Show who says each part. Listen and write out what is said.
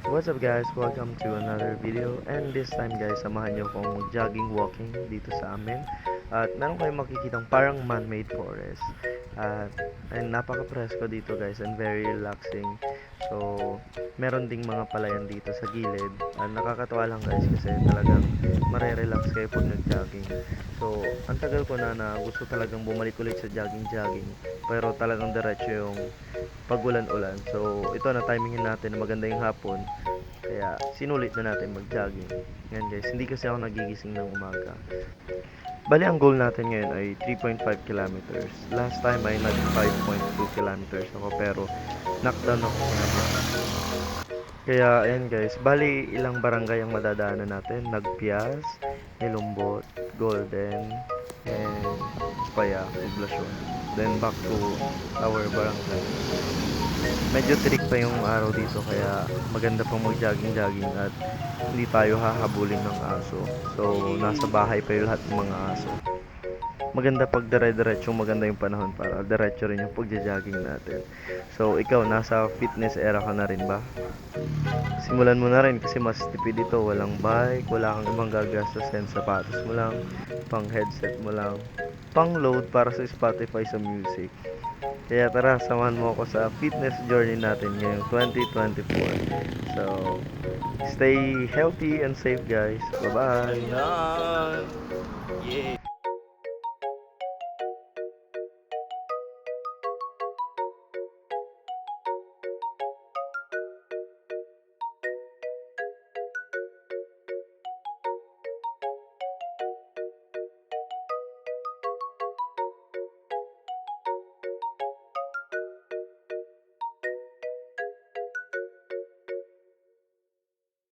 Speaker 1: What's up guys? Welcome to another video and this time guys, samahan nyo akong jogging walking dito sa amin at meron kayong makikitang parang man-made forest at napaka-presko dito guys and very relaxing. So meron ding mga palayan dito sa gilid at nakakatuwa lang guys kasi talagang marerelax kayo pag nag-jogging. So ang tagal ko na gusto talagang bumalik ulit sa jogging pero talagang diretso yung pag-ulan-ulan. So ito na timingin natin na maganda yung hapon. Kaya sinulit na natin mag-jogging. Ngayon guys, hindi kasi ako nagigising ng umaga. Bali ang goal natin ngayon ay 3.5 kilometers. Last time ay nag 5.2 kilometers ako pero knockdown ako kinabukasan. Kaya ayan guys, bali ilang barangay ang madadaanan natin. Nagpias, Ilumbot, Golden, and Paya, Poblacion. Then back to our barangay. Medyo tirik pa yung araw dito kaya maganda pang mag-jogging-jogging at hindi tayo hahabulin ng aso. So, nasa bahay pa yung lahat ng mga aso. Maganda pag dire-diretsong maganda yung panahon para diretso rin yung pagja-jogging natin. So, ikaw, nasa fitness era ka na rin ba? Simulan mo na rin kasi mas tipid ito. Walang bike, wala kang ibang gagastusin. Sapatos mo lang, pang headset mo lang, pang load para sa Spotify sa music. Kaya tara, samahan mo ako sa fitness journey natin ngayong 2024. So, stay healthy and safe guys. Bye-bye!
Speaker 2: Ayan. Yeah.